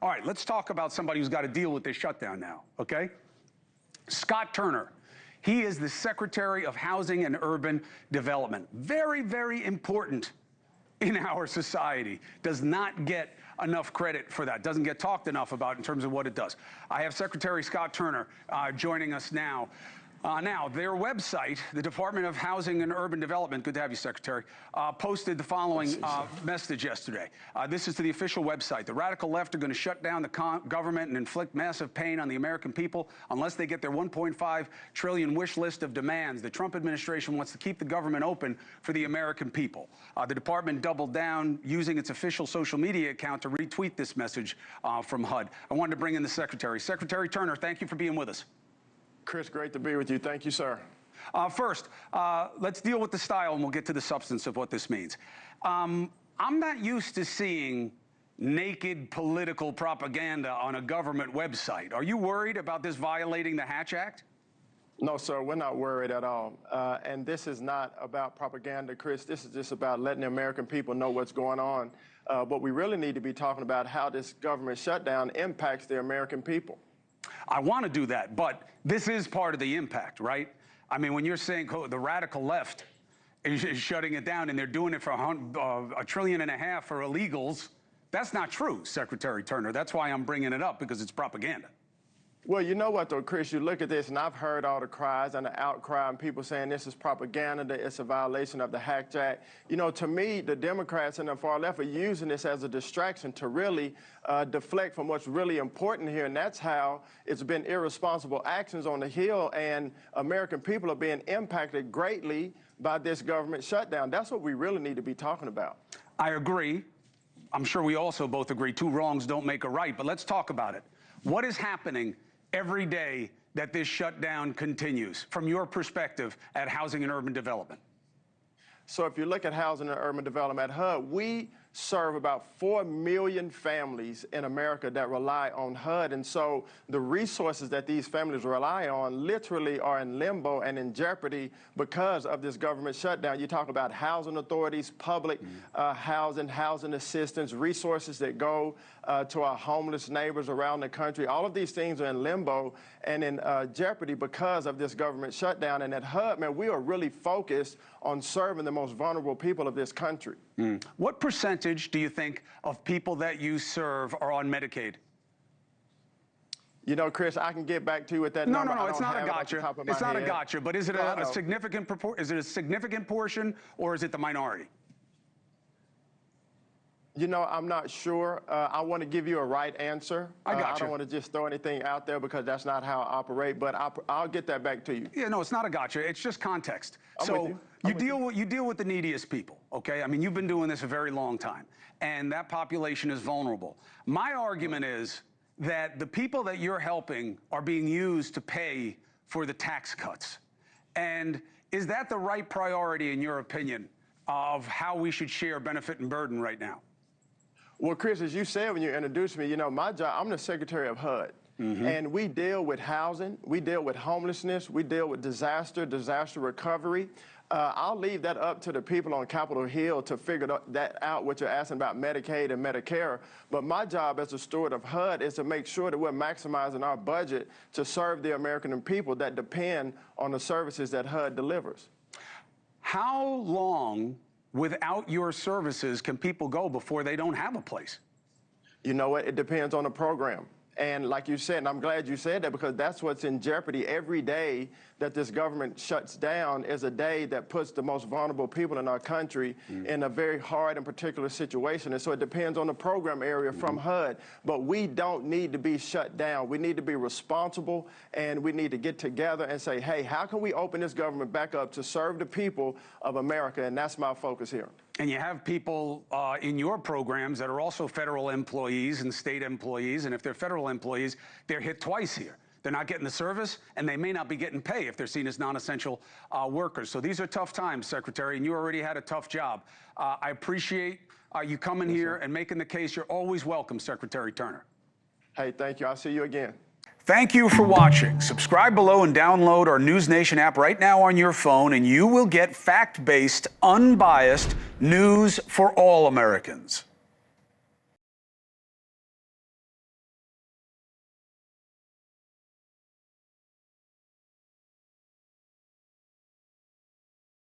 All right, let's talk about somebody who's got to deal with this shutdown now, okay? Scott Turner. He is the Secretary of Housing and Urban Development. Very, very important in our society. Does not get enough credit for that. Doesn't get talked enough about in terms of what it does. I have Secretary Scott Turner joining us now. Now, their website, the Department of Housing and Urban Development, good to have you, Secretary, posted the following message yesterday. This is to the official website. The radical left are going to shut down the government and inflict massive pain on the American people unless they get their 1.5 trillion wish list of demands. The Trump administration wants to keep the government open for the American people. The department doubled down using its official social media account to retweet this message from HUD. I wanted to bring in the Secretary. Secretary Turner, thank you for being with us. Chris, great to be with you. Thank you, sir. First, let's deal with the style, and we'll get to the substance of what this means. I'm not used to seeing naked political propaganda on a government website. Are you worried about this violating the Hatch Act? No, sir, we're not worried at all. And this is not about propaganda, Chris. This is just about letting the American people know what's going on. But we really need to be talking about how this government shutdown impacts the American people. I want to do that, but this is part of the impact, right? I mean, when you're saying the radical left is shutting it down and they're doing it for $1.5 trillion for illegals, that's not true, Secretary Turner. That's why I'm bringing it up, because it's propaganda. Well, you know what, though, Chris, you look at this, and I've heard all the cries and the outcry and people saying this is propaganda, that it's a violation of the Hatch Act. You know, to me, the Democrats and the far left are using this as a distraction to really deflect from what's really important here, and that's how it's been irresponsible actions on the Hill, and American people are being impacted greatly by this government shutdown. That's what we really need to be talking about. I agree. I'm sure we also both agree two wrongs don't make a right, but let's talk about it. What is happening every day that this shutdown continues, from your perspective at Housing and Urban Development? So if you look at Housing and Urban Development at HUD, we serve about 4 million families in America that rely on HUD. And so the resources that these families rely on literally are in limbo and in jeopardy because of this government shutdown. You talk about housing authorities, public housing assistance, resources that go to our homeless neighbors around the country. All of these things are in limbo and in jeopardy because of this government shutdown. And at HUD, man, we are really focused on serving the most vulnerable people of this country. What percentage do you think of people that you serve are on Medicaid? You know, Chris, I can get back to you with that number. No, it's not a gotcha. It's not a gotcha, but is it a significant portion, or is it the minority? You know, I'm not sure. I want to give you a right answer. I got you. I don't want to just throw anything out there because that's not how I operate, but I'll get that back to you. Yeah, no, it's not a gotcha. It's just context. I'm with you. You deal with the neediest people, okay? I mean, you've been doing this a very long time, and that population is vulnerable. My argument is that the people that you're helping are being used to pay for the tax cuts. And is that the right priority, in your opinion, of how we should share benefit and burden right now? Well, Chris, as you said when you introduced me, you know, my job, I'm the Secretary of HUD. And we deal with housing, we deal with homelessness, we deal with disaster recovery. I'll leave that up to the people on Capitol Hill to figure that out, what you're asking about Medicaid and Medicare. But my job as a steward of HUD is to make sure that we're maximizing our budget to serve the American people that depend on the services that HUD delivers. How long without your services can people go before they don't have a place? You know what? It depends on the program. And like you said, and I'm glad you said that because that's what's in jeopardy. Every day that this government shuts down is a day that puts the most vulnerable people in our country in a very hard and particular situation. And so it depends on the program area from HUD. But we don't need to be shut down. We need to be responsible, and we need to get together and say, hey, how can we open this government back up to serve the people of America? And that's my focus here. And you have people in your programs that are also federal employees and state employees. And if they're federal employees, they're hit twice here. They're not getting the service, and they may not be getting pay if they're seen as non-essential workers. So these are tough times, Secretary, and you already had a tough job. I appreciate you coming here and making the case. You're always welcome, Secretary Turner. Hey, thank you. I'll see you again. Thank you for watching. Subscribe below and download our NewsNation app right now on your phone, and you will get fact-based, unbiased news for all Americans.